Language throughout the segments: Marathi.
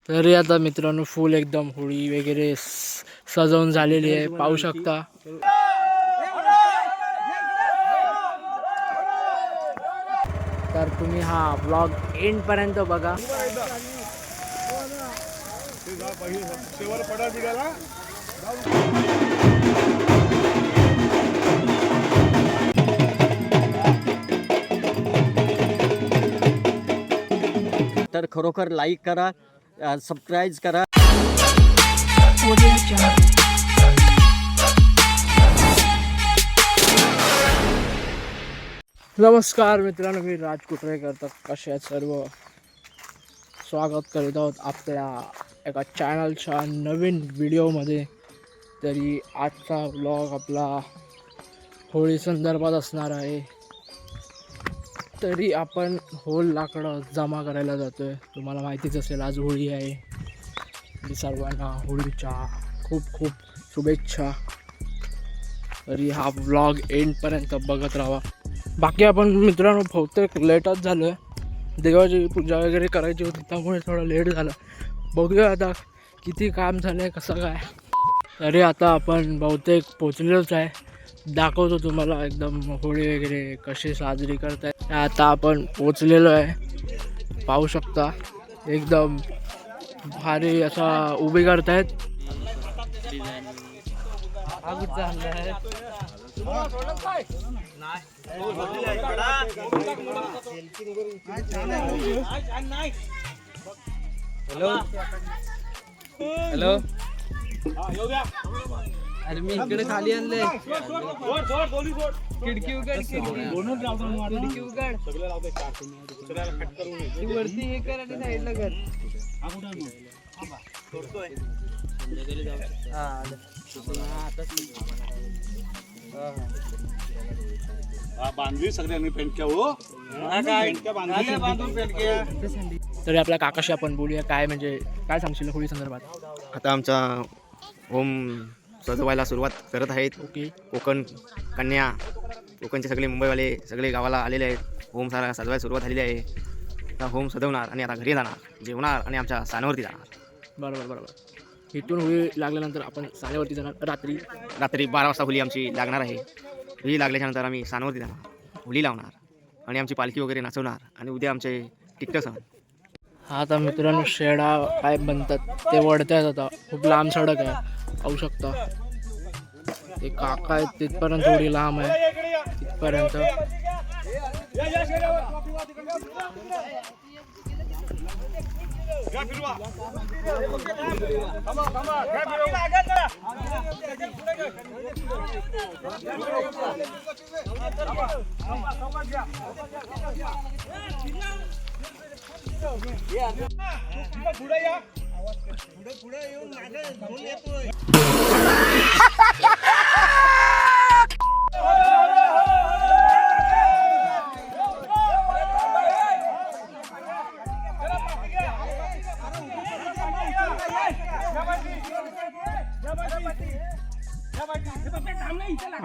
तरी आता मित्रांनो फुल एकदम होळी वगैरे सजवून झालेली आहे, पाहू शकता. तर तुम्ही हा ब्लॉग एंड पर्यंत बघा. तर खरोखर लाईक करा, सबस्क्राईब करा. नमस्कार मित्रांनो, मी राज कुटरेकर. तर कसे आहेत सर्व? स्वागत करीत आहोत आपल्या एका चॅनलच्या नवीन व्हिडिओमध्ये. तरी आजचा व्लॉग आपला होळी संदर्भात असणार आहे. तरी आपण होल लाकडं जमा करायला जातोय. तुम्हाला माहितीच असेल आज होळी आहे. मी सर्वांना होळीच्या खूप खूप शुभेच्छा. तरी हा व्लॉग एंडपर्यंत बघत राहा. बाकी आपण मित्रांनो बहुतेक लेटच झालो आहे. देवाची पूजा वगैरे करायची होती त्यामुळे थोडं लेट झालं. बघूया आता किती काम झालं आहे, कसं काय. तरी आता आपण बहुतेक पोचलेलोच आहे. दाखवतो तुम्हाला एकदम होळी वगैरे कशी साजरी करतायत. आता आपण पोचलेलो आहे, पाहू शकता. एकदम भारी असा उभी करतायत. हॅलो, अरे मी इकडे खाली आणले. खिडकी उघड, खिडकी उघड, वरती हे कर आणि साईडला कर. बांधली सगळ्यांनी पेंटक्या. हो तरी आपल्या काकाशी आपण बोलूया. काय म्हणजे काय सांगशील होळी संदर्भात? आता आमचा होम सजवायला सुरुवात करत आहेत. ओके. कोकण कन्या, कोकणचे सगळे मुंबईवाले सगळे गावाला आलेले आहेत. होम सारा सजवायला सुरुवात झालेली आहे. आता होम सजवणार आणि आता घरी जाणार, जेवणार आणि आमच्या सानेवरती जाणार. बरोबर. इथून होळी लागल्यानंतर आपण सानेवरती जाणार. रात्री 12 वाजता होळी आमची लागणार आहे. होळी लागल्याच्यानंतर आम्ही सानेवरती जाणार, होळी लावणार आणि आमची पालखी वगैरे नाचवणार आणि उद्या आमचे टिकटं सण. हा आता मित्रांनो शेडा काय बनतात ते वडतायत. आता खूप लांब सडक आहे, पाहू शकता. ते काका आहेत तिथपर्यंत थोडी लांब आहे, तिथपर्यंत.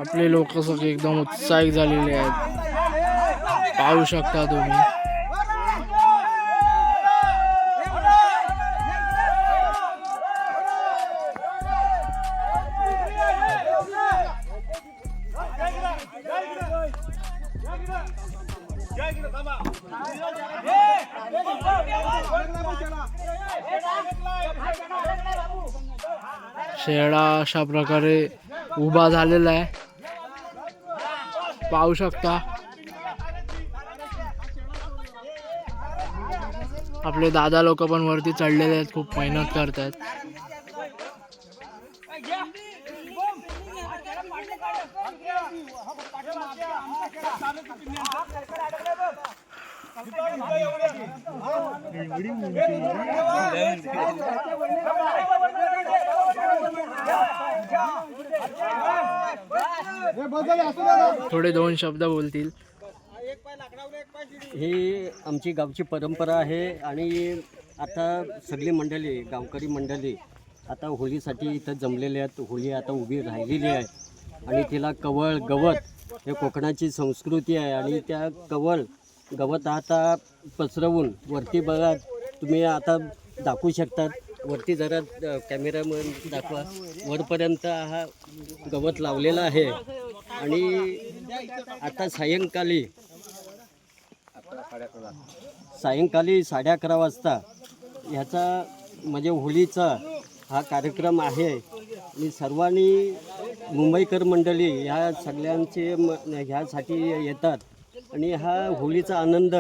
आपले लोक सगळे एकदम उत्साहित झालेले आहेत, पाहू शकता तुम्ही. शेळा अशा प्रकारे उभा झालेला आहे, पाहू शकता. आपले दादा लोक पण वरती चढलेले आहेत, खूप मेहनत करतात. थोडे दोन शब्द बोलतील. ही आमची गावची परंपरा आहे आणि आता सगळी मंडळी, गावकरी मंडळी आता होळीसाठी इथं जमलेले आहेत. होळी आता उभी राहिलेली आहे आणि तिला कवळ गवत हे कोकणाची संस्कृती आहे आणि त्या कवळ गवत आता पसरवून वरती बघा तुम्ही, आता दाखवू शकतात. वरती जरा कॅमेरामन दाखवा. वरपर्यंत हा गवत लावलेला आहे आणि आता सायंकाळी 11:30 वाजता ह्याचा म्हणजे होळीचा हा कार्यक्रम आहे आणि सर्वांनी मुंबईकर मंडळी ह्या सगळ्यांचे ह्यासाठी येतात आणि हा होळीचा आनंद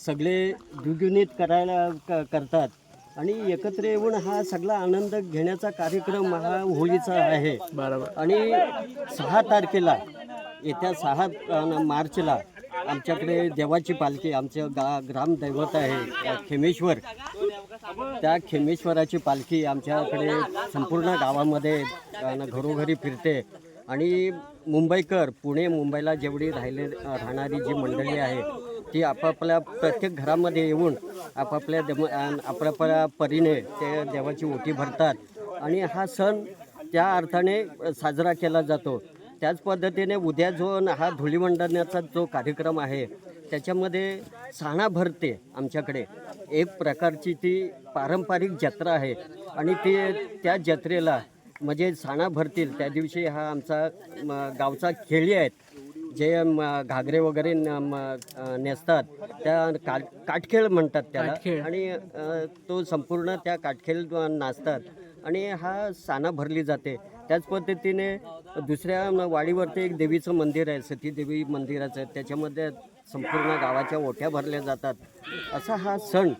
सगळे द्विगुणित करतात आणि एकत्र येऊन हा सगळा आनंद घेण्याचा कार्यक्रम हा होळीचा आहे. बरोबर. आणि 6 तारखेला येत्या 6 मार्चला आमच्याकडे देवाची पालखी आमचं ग्रामदैवत आहे खेमेश्वर. त्या खेमेश्वराची पालखी आमच्याकडे संपूर्ण गावामध्ये घरोघरी फिरते आणि मुंबईकर पुणे मुंबईला जेवढी राहणारी जी मंडळी आहे ती आपापल्या प्रत्येक घरामध्ये येऊन आपापल्या परीने ते देवाची ओटी भरतात आणि हा सण त्या अर्थाने साजरा केला जातो. त्याच पद्धतीने उद्या जो हा धुलीवंदनाचा जो कार्यक्रम आहे त्याच्यामध्ये साणा भरते. आमच्याकडे एक प्रकारची ती पारंपरिक जत्रा आहे आणि त्या जत्रेला म्हणजे साणा भरतील त्या दिवशी हा आमचा गावचा खेळी आहेत जे घागरे वगैरे नेसतात त्या काठखेळ म्हणतात त्याला आणि तो संपूर्ण त्या काठखेळ नाचतात आणि हा साणा भरली जाते. त्याच पद्धतीने दुसऱ्या वाडीवरती एक देवीचं मंदिर आहे सती देवी मंदिराचं त्याच्यामध्ये संपूर्ण गावाच्या ओट्या भरल्या जातात. असा हा सण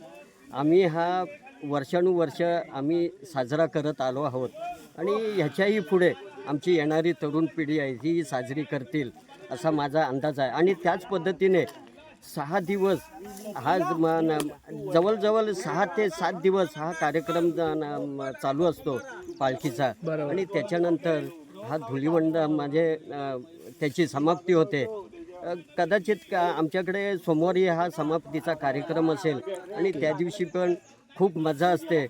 आम्ही हा वर्षानुवर्ष आम्ही साजरा करत आलो आहोत आणि ह्याच्याही पुढे आमची येणारी तरुण पिढी आहे ही साजरी करतील असा माझा अंदाज आहे. आणि त्याच पद्धतीने 6 दिवस हा जवळजवळ 6 ते 7 दिवस हा कार्यक्रम चालू असतो पालखीचा आणि त्याच्यानंतर हा धुलीवंद म्हणजे त्याची समाप्ती होते. कदाचित आमच्याकडे सोमवारी हा समाप्तीचा कार्यक्रम असेल आणि त्या दिवशी पण खूप मजा असते.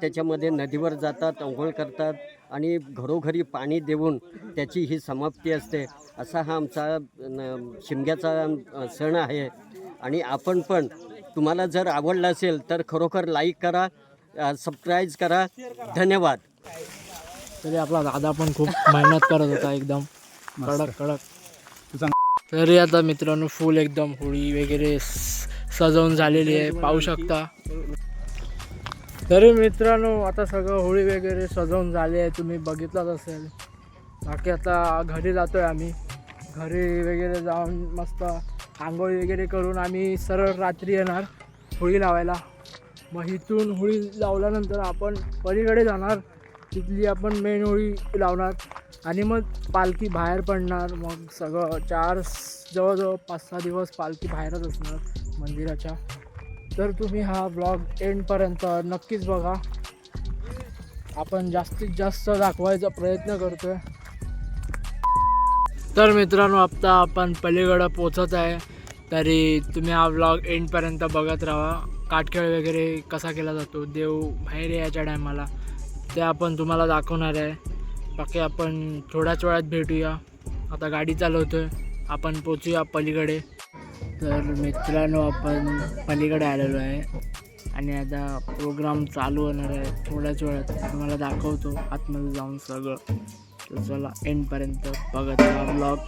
त्याच्यामध्ये नदीवर जातात, अंघोळ करतात आणि घरोघरी पाणी देऊन त्याची ही समाप्ती असते. असा हा आमचा शिमग्याचा सण आहे आणि आपण पण तुम्हाला जर आवडला असेल तर खरोखर लाईक करा, सबस्क्राईब करा. धन्यवाद. तरी आपला दादा पण खूप मेहनत करत होता एकदम कडक. तरी आता मित्रांनो फुल एकदम होळी वगैरे सजवून झालेली आहे पाहू शकता. तरी मित्रांनो आता सगळं होळी वगैरे सजवून झाले आहे तुम्ही बघितलंच असेल. बाकी आता घरी जातो आहे आम्ही. घरी वगैरे जाऊन मस्त आंघोळी वगैरे करून आम्ही सरळ रात्री येणार होळी लावायला. मग इथून होळी लावल्यानंतर आपण पलीकडे जाणार तिथली आपण मेन होळी लावणार आणि मग पालखी बाहेर पडणार. मग सगळं जवळजवळ 5-6 दिवस पालखी बाहेरच असणार मंदिराच्या. तर तुम्ही हा व्लॉग एंडपर्यंत नक्कीच बघा. आपण जास्तीत जास्त दाखवायचा प्रयत्न करतोय. तर मित्रांनो आता आपण पलीकडं पोचत आहे तरी तुम्ही हा व्लॉग एंडपर्यंत बघत राहा. काठखेळ वगैरे कसा केला जातो देव बाहेर यायच्या टायमाला ते आपण तुम्हाला दाखवणार आहे. बाकी आपण थोड्याच वेळात भेटूया. आता गाडी चालवतोय आपण पोचूया पलीकडे. तर मित्रांनो आपण पलीकडे आलेलो आहे आणि आता प्रोग्राम चालू होणार आहे. थोड्याच वेळात तुम्हाला दाखवतो आतमध्ये जाऊन सगळं. तर चला एंडपर्यंत बघत राहा ब्लॉग.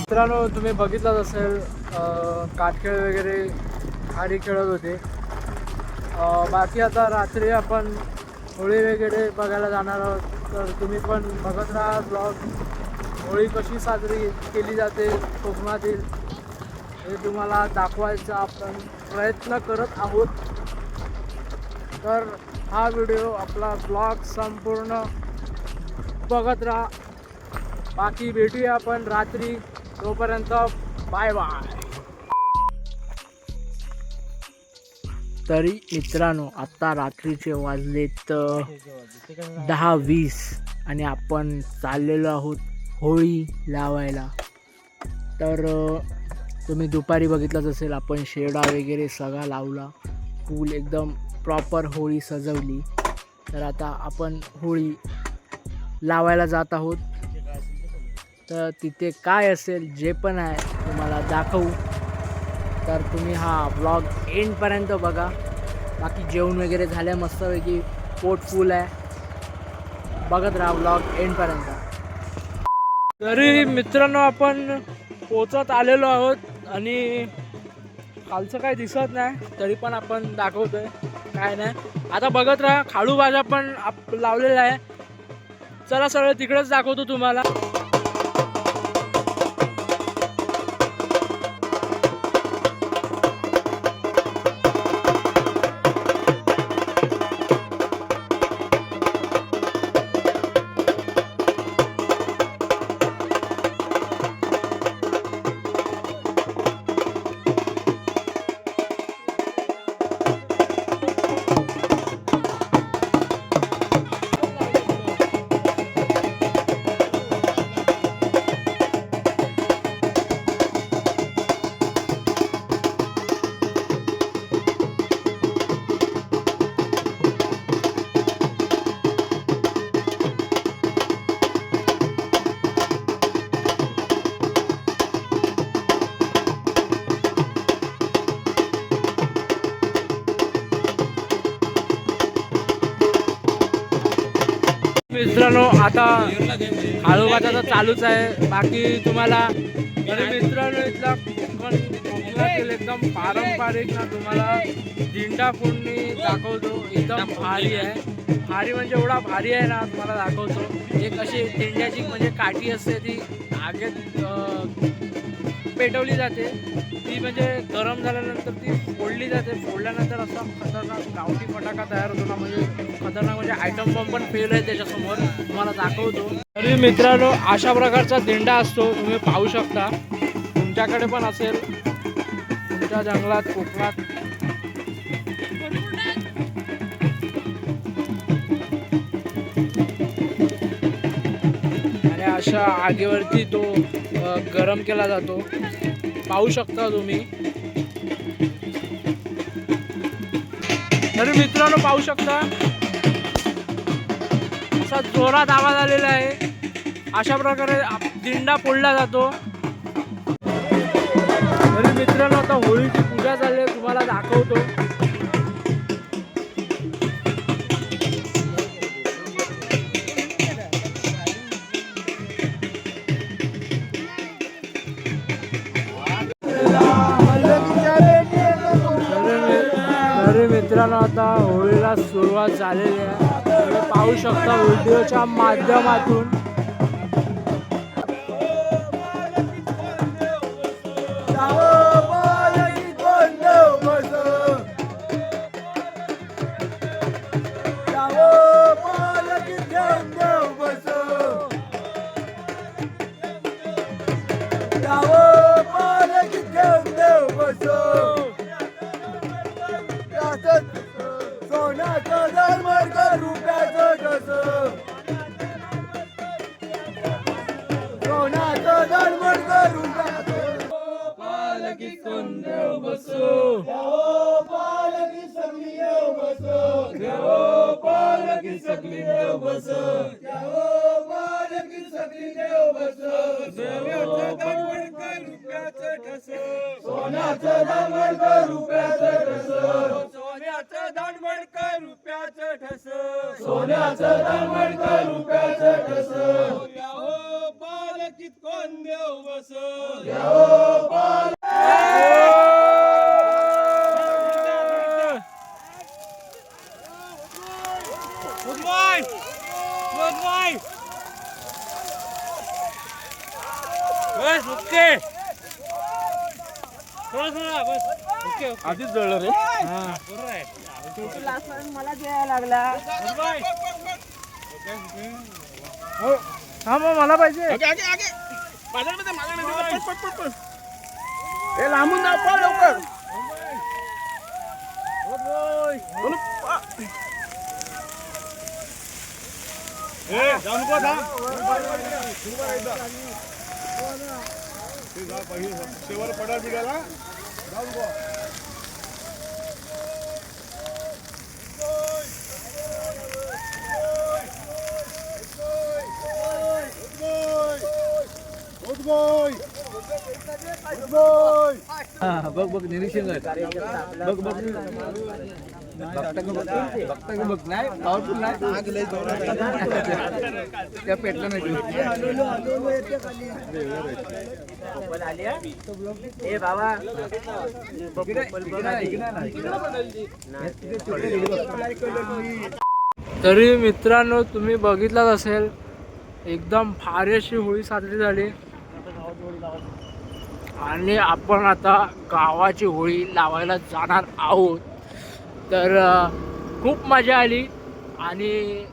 मित्रांनो तुम्ही बघितलंच असेल काठखेळ वगैरे खाली खेळत होते. बाकी आता रात्री आपण होळी वगैरे बघायला जाणार आहोत, तर तुम्ही पण बघत राहा ब्लॉग. होळी कशी साजरी केली जाते कोकणातील हे तुम्हाला दाखवायचा आपण प्रयत्न करत आहोत. तर हा व्हिडिओ आपला ब्लॉग संपूर्ण बघत राहा. बाकी भेटूया आपण रात्री, तोपर्यंत बाय बाय. तरी मित्रांनो आता रात्रीचे वाजलेत 10:20 आणि आपण चाललेलो आहोत होळी लावायला. तर तुम्ही दुपारी बघितलंच असेल आपण शेडा वगैरे सगळा लावला, फुल एकदम प्रॉपर होळी सजवली. तर आता आपण होळी लावायला जात आहोत. तर तिथे काय असेल जे पण आहे तुम्हाला दाखवू, तर तुम्ही हा ब्लॉग एंडपर्यंत बघा. बाकी जेवण वगैरे झालं मस्तपैकी, पोट फुल आहे. बघत राहा ब्लॉग एंडपर्यंत. तरी मित्रांनो आपण पोचत आलेलो आहोत आणि खालचं काय दिसत नाही, तरी पण आपण दाखवतोय काय नाही. आता बघत राहा, खाळू भाज्या पण लावलेला आहे. चला सरळ तिकडेच दाखवतो तुम्हाला. मित्रांनो आता हाळूभाजा तर चालूच आहे. बाकी तुम्हाला आणि मित्रांनो इथला कोकणातील एकदम पारंपरिक ना तुम्हाला दिंडा फोडणी दाखवतो. एकदम भारी आहे, भारी म्हणजे एवढा भारी आहे ना, तुम्हाला दाखवतो. एक अशी दिंड्याची म्हणजे काठी असते, ती आगीत पेटवली जाते. ती म्हणजे गरम झाल्यानंतर ती फोडली जाते. फोडल्यानंतर असा खतरनाक गावठी फटाका तयार होतो ना, म्हणजे खतरनाक म्हणजे आयटम बॉम्ब पण फेल आहे त्याच्यासमोर, तुम्हाला दाखवतो. तरी मित्रांनो अशा प्रकारचा दिंडा असतो, तुम्ही पाहू शकता. तुमच्याकडे पण असेल तुमच्या जंगलात, कोकणात. आणि अशा आगीवरती तो गरम केला जातो, पाहू शकता तुम्ही. तरी मित्रांनो पाहू शकता असा जोरात आवाज आलेला आहे. अशा प्रकारे दिंडा फोडला जातो. तरी मित्रांनो आता होळीची पूजा झाली आहे, तुम्हाला दाखवतो. मित्रांनो आता होळीला सुरुवात झालेली आहे, तुम्ही पाहू शकता व्हिडिओच्या माध्यमातून. सोन्याचं दांडवडकर रुपयाचं ठस, सोन्याचं दांडवडकर रुपयाचं ठस, सोन्याचं दांडवडकर रुपयाचं ठस. या हो पालखीत कोण देव बस, या हो पालखीत आधीच जळलं रे. मला द्यायला लागला. हा मग मला पाहिजे. ए लांबून जा पळ लवकर. ए जाऊ नको थांब. शेवर पडा बिडाला जाऊ नको. बघ बघ निरीक्षण बघ बघ बघ नाही पॉवरफुल नाही त्या पेटलं नाही. तरी मित्रांनो तुम्ही बघितलाच असेल एकदम भारी अशी होळी साजरी झाली आणि आपण आता गावाची होळी लावायला जाणार आहोत. तर खूप मजा आली आणि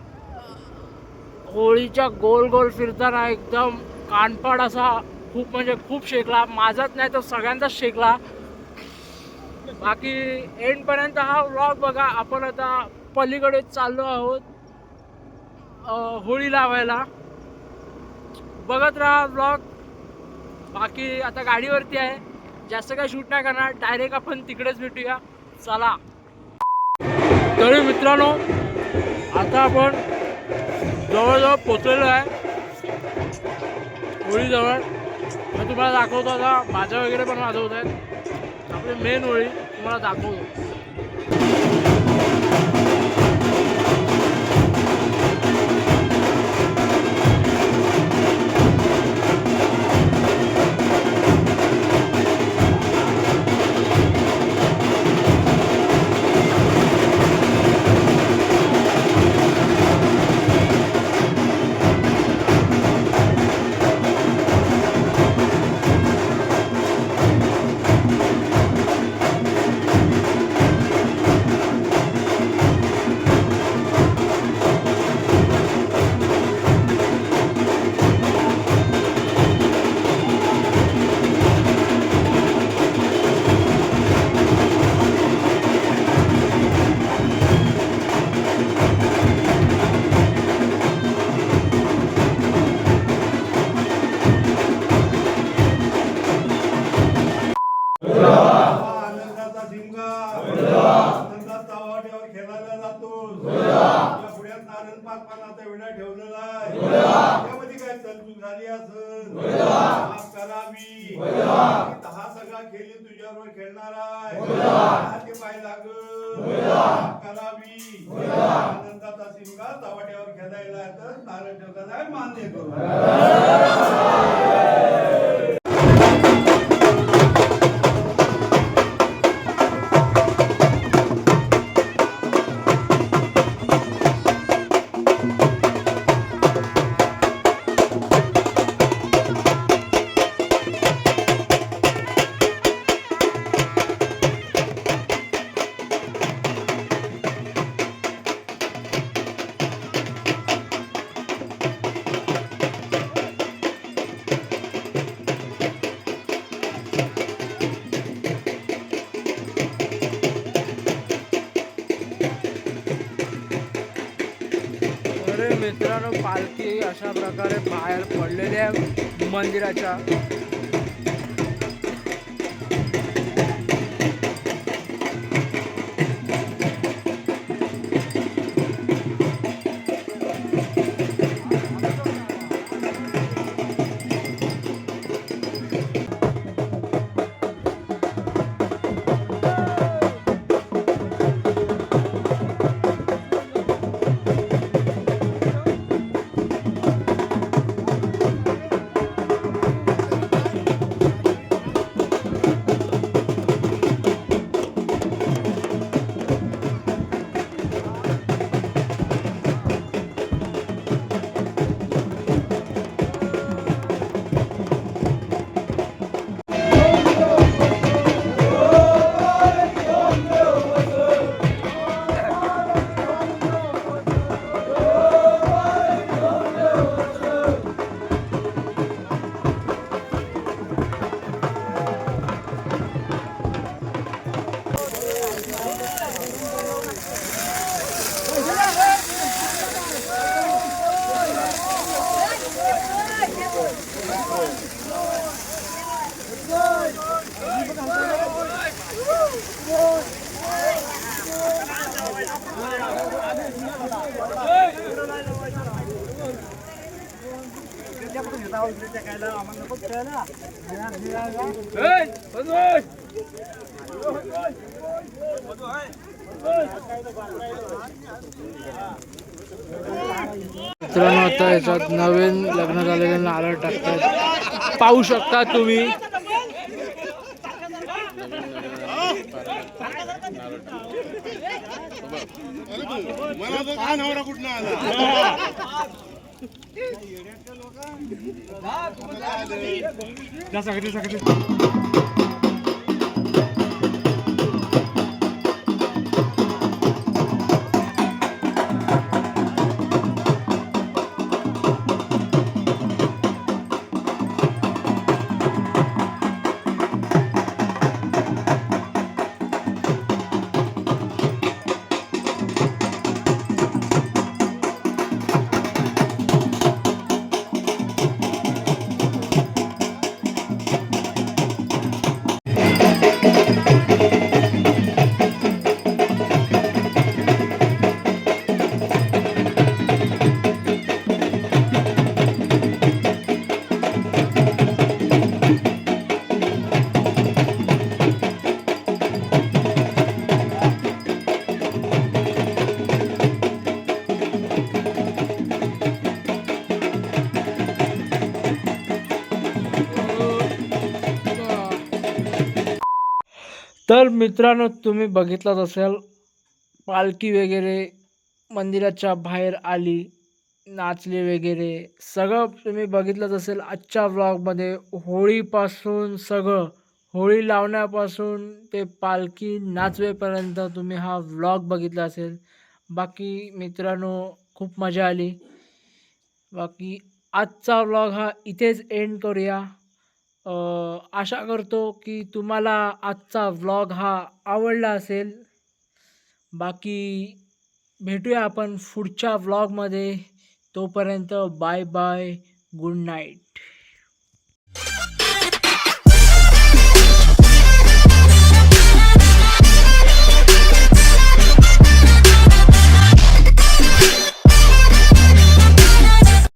होळीच्या गोल गोल फिरताना एकदम कानपाड असा खूप म्हणजे खूप शेकला. माझाच नाही तर सगळ्यांचाच शेकला. बाकी एंडपर्यंत हा व्लॉग बघा. आपण आता पलीकडे चाललो आहोत होळी लावायला. बघत राहा व्लॉग. बाकी आता गाडीवरती आहे, जास्त काही शूट नाही करणार, डायरेक्ट आपण तिकडेच भेटूया. चला. तरी मित्रांनो आता आपण जवळजवळ पोचलेलो आहे होळीजवळ. मी तुम्हाला दाखवतो आता. माझ्या वगैरे पण वाजवत आहेत. आपली मेन होळी तुम्हाला दाखवतो. आनंदाचा शिमगा आनंदाचा वाट्यावर खेळायला जातो. या पुण्यात नारायण पाचपानाचा विडा ठेवलेला आहे. त्यामध्ये काय तरतूद झाली असेल माफ करावी. हा सगळा खेळ तुझ्यावर खेळणार आहे. ते पाय लाग माफ करावी. आनंदाचा शिमगा चव्हाट्यावर खेळायला तर नारायण ठेवलेला मान्य करू. मित्रांनो पालखी अशा प्रकारे बाहेर पडलेली आहे मंदिराच्या. मित्रांनो आता याच्यात नवीन लग्न झालेले नारळ टाकतात, पाहू शकता तुम्ही. मला तर काय नवरा कुठं आला. तर मित्रांनो तुम्ही बघितलंच असेल, पालखी वगैरे मंदिराच्या बाहेर आली, नाचले वगैरे सगळं तुम्ही बघितलंच असेल आजच्या व्लॉगमध्ये. होळीपासून सगळं, होळी लावण्यापासून ते पालखी नाचवेपर्यंत तुम्ही हा व्लॉग बघितला असेल. बाकी मित्रांनो खूप मजा आली. बाकी आजचा व्लॉग हा इथेच एंड करूया. आशा करतो की तुम्हाला आजचा व्लॉग हा आवडला असेल. बाकी भेटूया आपण पुढच्या व्लॉगमध्ये. तोपर्यंत बाय बाय, गुड नाईट.